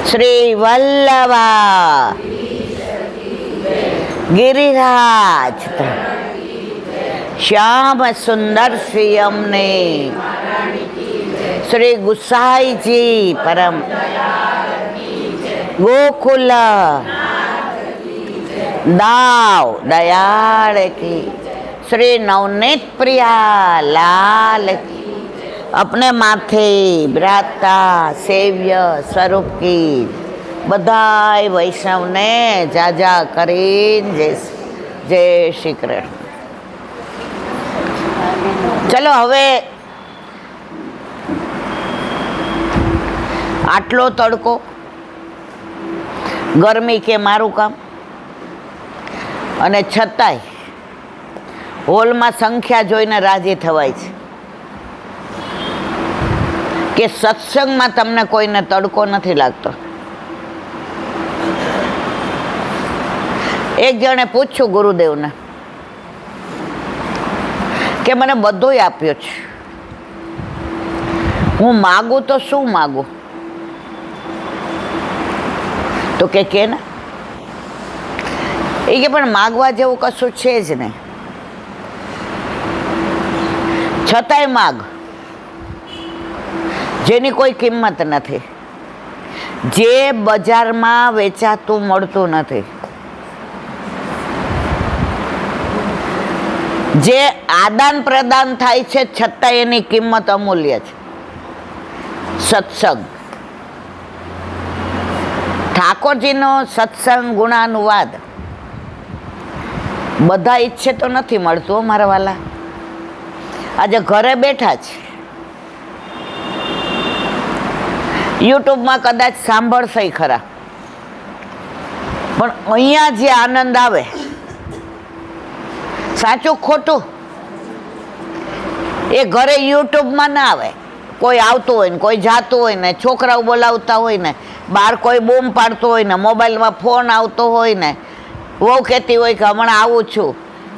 શ્રી વલ્લભા ગિરિરાજ શ્યામ સુંદર શ્રી અમને શ્રી ગુસાઈજી પરમ ગોકુલ દાવ દયાળ કી શ્રી નવनीत પ્રિયા લાલ કી अपने माथे ब्राता सेव्य स्वरूप की बधाई वैष्णव ने जाजा करीन जय श्री कृष्ण। चलो हवे आटलो तड़को गरमी के मारू काम अने छतांय होल में संख्या जोईने राजी थवाय छे કે સત્સંગમાં તમને કોઈને તડકો નથી લાગતો। એક જણે પૂછ્યું ગુરુદેવને કે મને બધુંય આપ્યું છે, હું માગું તો શું માગું? તો કે ને એ કે પણ માગવા જેવું કશું છે જ નહીં, છતાંય માગ, જેની કોઈ કિંમત નથી, જે બજારમાં વેચાતું મળતું નથી, જે આદાન પ્રદાન થાય છે છતાં એની કિંમત અમૂલ્ય છે, સત્સંગ। ઠાકોરજીનો સત્સંગ ગુણાનુવાદ બધા ઈચ્છે તો નથી મળતું મારા વાલા। આજે ઘરે બેઠા છે, યુટ્યુબમાં કદાચ સાંભળશે ખરા, પણ અહીંયા જે આનંદ આવે, સાચું ખોટું, એ ઘરે યુટ્યુબમાં ના આવે। કોઈ આવતું હોય ને કોઈ જાતું હોય ને, છોકરાઓ બોલાવતા હોય ને, બહાર કોઈ બૂમ પાડતું હોય ને, મોબાઈલમાં ફોન આવતો હોય ને, વહુ કહેતી હોય કે હમણાં આવું છું,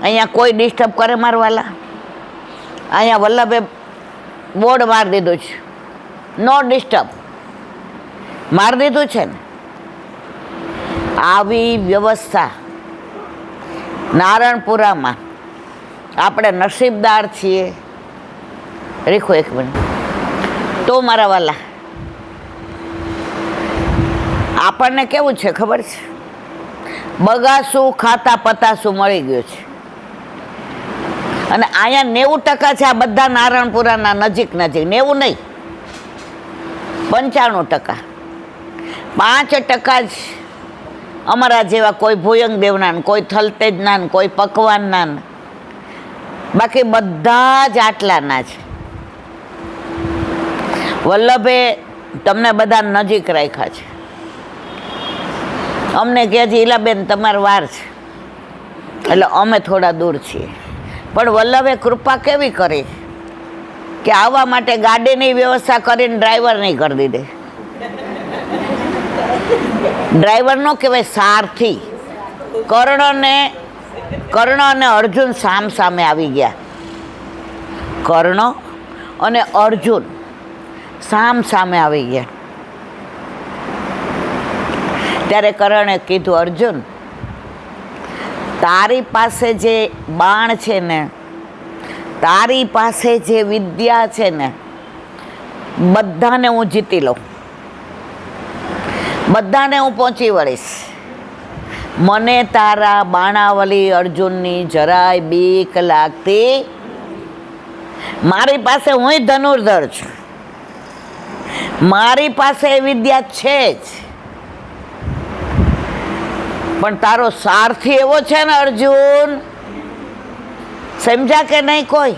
અહીંયા કોઈ ડિસ્ટર્બ કરે મારવાલા? અહીંયા વલ્લભે બોર્ડ મારી દીધું છે, નો ડિસ્ટર્બ મારી દીધું છે ને। આવી વ્યવસ્થા નારણપુરામાં આપણે નસીબદાર છીએ। રીખો એક મિનિટ તો મારા વાલા, આપણને કેવું છે ખબર છે? બગાસું ખાતા પતાસું મળી ગયું છે, અને અહીંયા 90% છે આ બધા નારણપુરાના નજીક નજીક, 90 નહીં 95%, 5% જ અમારા જેવા, કોઈ ભુયંગ દેવના, કોઈ થલતેજના, કોઈ પકવાનના, બાકી બધા જ આટલાના છે। વલ્લભે તમને બધા નજીક રાખ્યા છે। અમને કહે છે ઈલાબેન તમારે વાર છે, એટલે અમે થોડા દૂર છીએ, પણ વલ્લભે કૃપા કેવી કરી કે આવવા માટે ગાડીની વ્યવસ્થા કરીને ડ્રાઈવર નહીં કરી દીધી। ડ્રાઈવર નો કહેવાય, સારથી। કર્ણ અને અર્જુન સામ સામે આવી ગયા, કર્ણ અને અર્જુન સામ સામે આવી ગયા। ત્યારે કર્ણે કીધું, અર્જુન તારી પાસે જે બાણ છે ને, તારી પાસે જે વિદ્યા છે ને, બધાને હું જીતી લઉં, બધાને હું પહોંચી વળીશ। મને તારા બાણાવલી અર્જુનની જરાય બીક લાગતી, મારી પાસે હું ધનુર્ધર છું, મારી પાસે એ વિદ્યા છે જ, પણ તારો સારથી એવો છે ને અર્જુન, સમજ્યા કે નહીં? કોઈ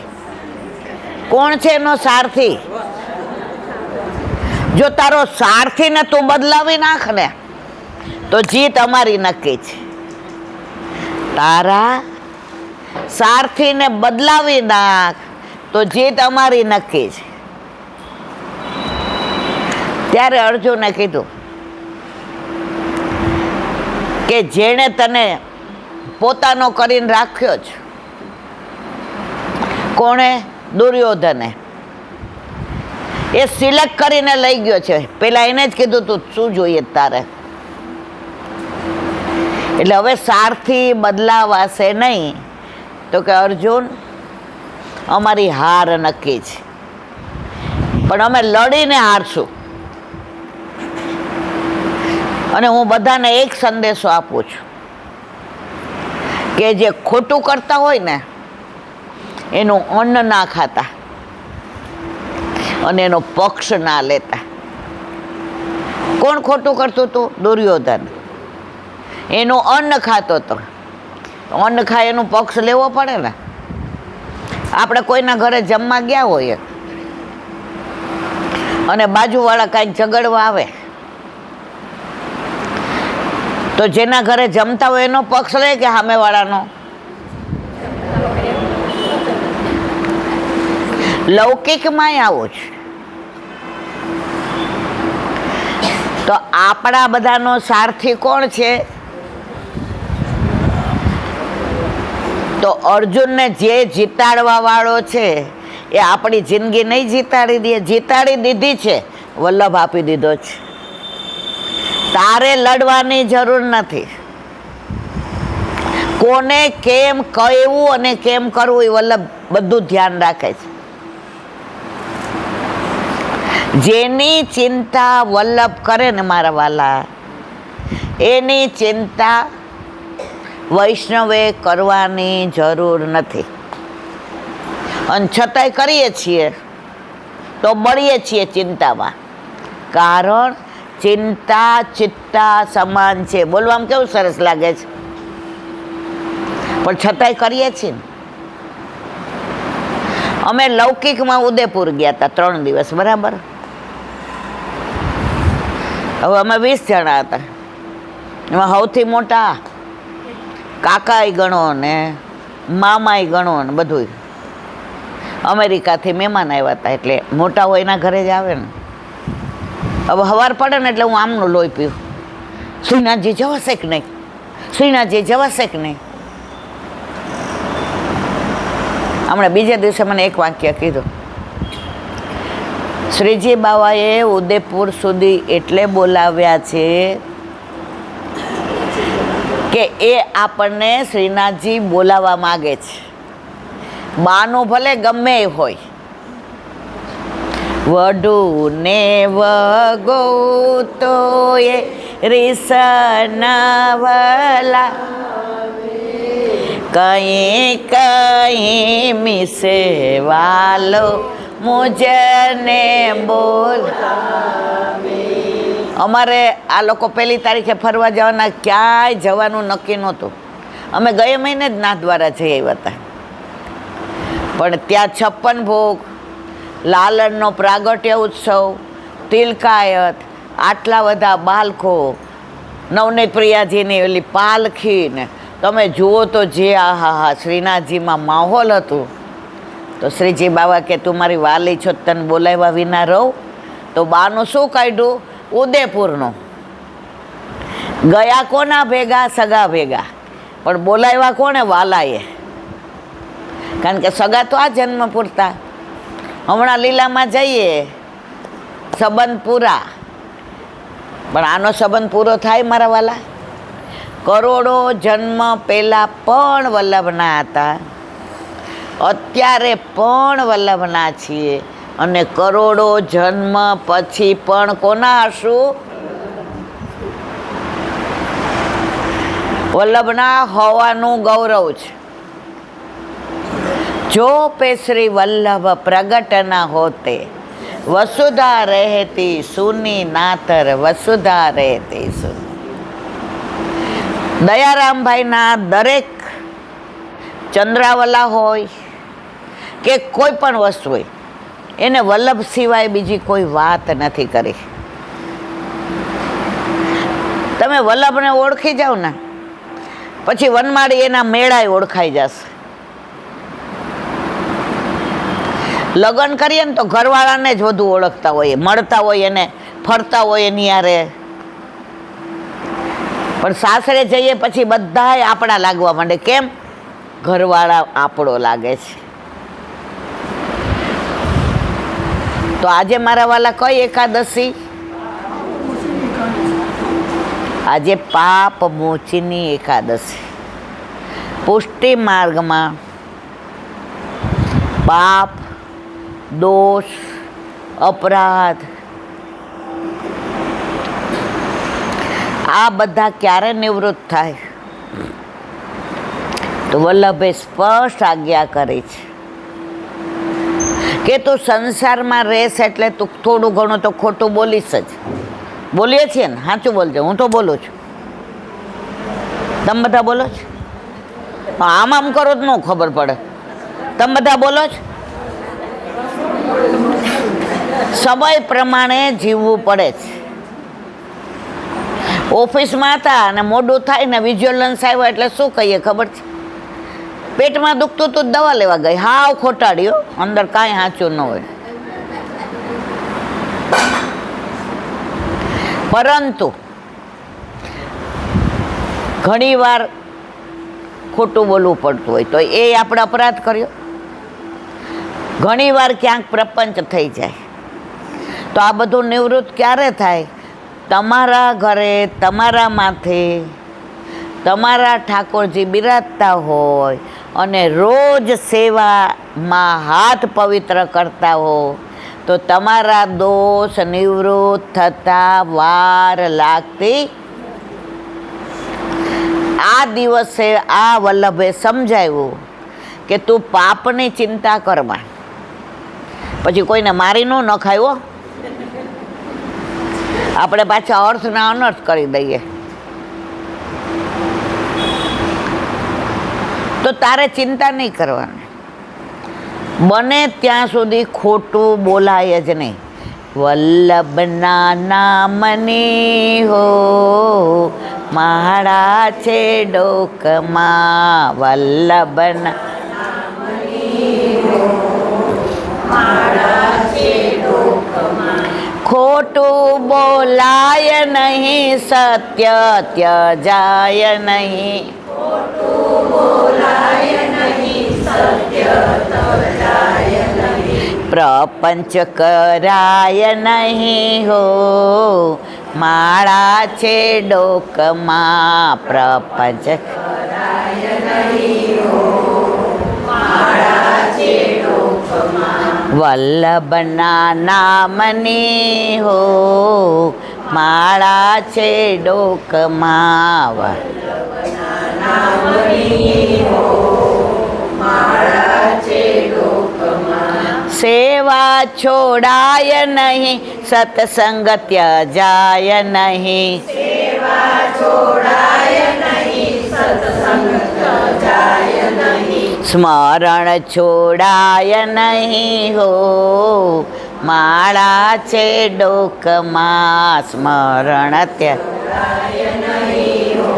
કોણ છે એનો સારથી? જો તારો સારથીને તું બદલાવી નાખ ને તો જીત અમારી નક્કી છે। તારા સારથીને બદલાવી નાખ તો જીત અમારી નક્કી છે। ત્યારે અર્જુને કીધું કે જેણે તને પોતાનો કરીને રાખ્યો છે, કોણે? દુર્યોધને। એ સિલેક્ટ કરીને લઈ ગયો છે. પેલા એને જ કીધું તું શું જોઈએ તારે. એટલે હવે સારથી બદલાવાશે નહીં. તો કે અર્જુન અમારી હાર નક્કી છે, પણ અમે લડીને હારશું. અને હું બધાને એક સંદેશો આપું છું કે જે ખોટું કરતા હોય ને એનું અન્ન ના ખાતા અને એનો પક્ષ ના લેતા. કોણ ખોટું કરતું હતું? દુર્યોધન. એનું અન્ન ખાતો હતો. અન્ન ખાય એનું પક્ષ લેવો પડે ને. આપણે કોઈના ઘરે જમવા ગયા હોઈએ અને બાજુવાળા કાંઈક ઝઘડવા આવે તો જેના ઘરે જમતા હોય એનો પક્ષ લે કે સામેવાળાનો? લૌકિકમાંય આવું છે. તો આપણા બધાનો સારથી કોણ છે? તો અર્જુનને જે જીતાડવા વાળો છે એ આપણી જિંદગી નહીં જીતાડી દે. જીતાડી દીધી છે, વલ્લભ આપી દીધો છે. તારે લડવાની જરૂર નથી. કોને કેમ કહેવું અને કેમ કરવું એ વલ્લભ બધું ધ્યાન રાખે છે. જેની ચિંતા વલ્લભ કરે ને મારા વાલા, એની ચિંતા વૈષ્ણવે કરવાની જરૂર નથી. અને છતાંય કરીએ છીએ તો બળીએ છીએ ચિંતામાં. કારણ ચિંતા ચિત્તા સમાન છે. બોલવામાં કેવું સરસ લાગે છે, પણ છતાંય કરીએ છીએ. અમે લૌકિકમાં ઉદયપુર ગયા હતા 3 દિવસ, બરાબર. હવે અમે 20 જણા હતા. એમાં સૌથી મોટા કાકાય ગણો ને મામાય ગણો ને બધું. અમેરિકાથી મહેમાન આવ્યા હતા, એટલે મોટા હોય એના ઘરે જ આવે ને. હવે સવાર પડે ને એટલે હું આમનું લોહી પીવું. શ્રીનાથજી જવાશે કે નહીં? શ્રીનાથજી જવાશે કે નહીં? હમણાં બીજા દિવસે મને એક વાક્ય કીધું, શ્રીજી બાવાએ ઉદયપુર સુધી એટલે બોલાવ્યા છે કે એ આપણને શ્રીનાથજી બોલાવવા માગે છે. બાનું ભલે ગમે એ હોય, વડુને વગો તો એ રીસનાવલા, કहीं कहीं मिसे वालो मुझने बोल. અમારે આ લોકો 1 તારીખે ફરવા જવાના, ક્યાંય જવાનું નક્કી નહોતું. અમે ગયા મહિને જ નાથદ્વારા જઈ આવ્યા હતા. પણ ત્યાં 56 ભોગ, લાલનનો પ્રાગટ્ય ઉત્સવ, તિલકાયત, આટલા બધા બાળકો, નવનીત પ્રિયાજીની ઓલી પાલખી ને તમે જુઓ તો જે આહા શ્રીનાથજીમાં માહોલ હતું. તો શ્રીજી બાબા કે તું મારી વાલી છો, તને બોલાવ્યા વિના રહું? તો બાનું શું કાઢ્યું? ઉદયપુરનું. ગયા કોના ભેગા? સગા ભેગા. પણ બોલાવ્યા કોને? વાલાએ. કારણ કે સગા તો આ જન્મ પૂરતા. હમણાં લીલામાં જઈએ, સંબંધ પૂરા. પણ આનો સંબંધ પૂરો થાય મારા વાલા? કરોડો જન્મ પહેલાં પણ વલ્લભના હતા, અત્યારે પણ વલ્લભના છીએ, અને કરોડો જન્મ પછી પણ કોના હશું? વલ્લભના હોવાનું ગૌરવ છે. જો પે શ્રી વલ્લભ પ્રગટ ના હોતે, વસુધા રહેતી સુની નાતર વસુધા રહેતી સુની. દયારામભાઈના દરેક ચંદ્રાવલા હોય કે કોઈ પણ વસ્તુ હોય, એને વલ્લભ સિવાય બીજી કોઈ વાત નથી કરી. તમે વલ્લભને ઓળખી જાઓ ને પછી વનમાળી એના મેળાએ ઓળખાઈ જશે. લગ્ન કરીએ ને તો ઘરવાળાને જ વધુ ઓળખતા હોઈએ, મળતા હોય એને, ફરતા હોય એની યારે. પણ સાસરે જઈએ પછી બધાય આપણા લાગવા માંડે. કેમ? ઘરવાળા આપણો લાગે છે. તો આજે મારા વાલા કઈ એકાદશી? આજે પાપ મોચીની એકાદશી. પુષ્ટિ માર્ગમાં પાપ, દોષ, અપરાધ આ બધા ક્યારે નિવૃત્ત થાય? તો વલ્લભે સ્પષ્ટ આજ્ઞા કરી છે કે તું સંસારમાં રહેશ એટલે તું થોડું ઘણું તો ખોટું બોલીશ જ. બોલીએ છીએ ને? સાચું બોલજો. હું તો બોલું છું. તમે બધા બોલો છો? આમ આમ કરો જ ન ખબર પડે. તમે બધા બોલો છો? સમય પ્રમાણે જીવવું પડે છે. ઓફિસમાં હતા અને મોડું થાય ને વિજ્યુઅલન્સ આવ્યો એટલે શું કહીએ ખબર છે? પેટમાં દુખતું તો દવા લેવા ગઈ. હાવ ખોટાડ્યો, અંદર કાંઈ સાચું ન હોય. પરંતુ ઘણીવાર ખોટું બોલવું પડતું હોય તો એ આપણે અપરાધ કર્યો. ઘણીવાર ક્યાંક પ્રપંચ થઈ જાય તો આ બધું નિવૃત્ત ક્યારે થાય? તમારા ઘરે તમારા માથે તમારા ઠાકોરજી બિરાજતા હોય અને રોજ સેવામાં હાથ પવિત્ર કરતા હો તો તમારા દોષ નિવૃત્ત થતા વાર લાગતી. આ દિવસે આ વલ્લભે સમજાવ્યું કે તું પાપની ચિંતા કરવા, પછી કોઈને મારી ન નખાયો. આપણે પાછા અર્થના અનર્થ કરી દઈએ. તો તારે ચિંતા નહીં કરવાની. બને ત્યાં સુધી ખોટું બોલાય જ નહીં. વલ્લભના નામની હો માળા છે ડોકમાં. વલ્લભના ખોટું બોલાય નહીં, સત્ય ત્યજાય નહીં. પ્રપંચ કરાય નહીં હો માળા છે ડોકમાં. પ્રપંચ કરાય નહીં હો માળા છે ડોકમાં. વલ્લભના નામની હો માળા છે ડોકમાં. વલ્લભના નામની હો માળા છે ડોકમાં. સેવા છોડાય નહીં, સત્સંગ ત્યજાય નહીં. સેવા છોડાય નહીં, સત્સંગ ત્યજાય નહીં. સ્મરણ છોડાય નહીં હો માળા છે ડોકમાં. સ્મરણ ત્યજાય નહીં હો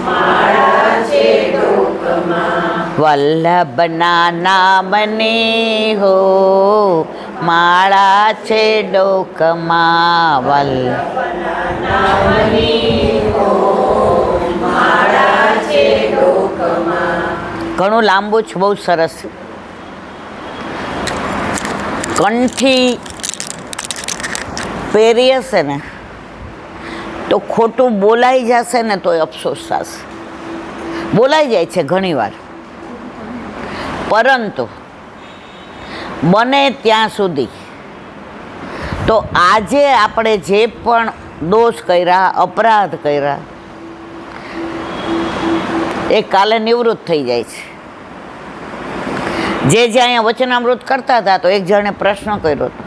માળા છે ડોકમાં. વલ્લભના નામની હો માળા છે ડોકમાં. વલ્લભના નામની હો માળા છે ડોકમાં. ઘણું લાંબુ છે, બહુ સરસ. કંઠી પહેરી હશે ને તો ખોટું બોલાઈ જશે ને તો અફસોસ થશે. બોલાઈ જાય છે ઘણીવાર, પરંતુ બને ત્યાં સુધી તો આજે આપણે જે પણ દોષ કર્યા, અપરાધ કર્યા એ કાલે નિવૃત્ત થઈ જાય છે. જે અહીંયા વચનામૃત કરતા હતા તો એક જણે પ્રશ્ન કર્યો હતો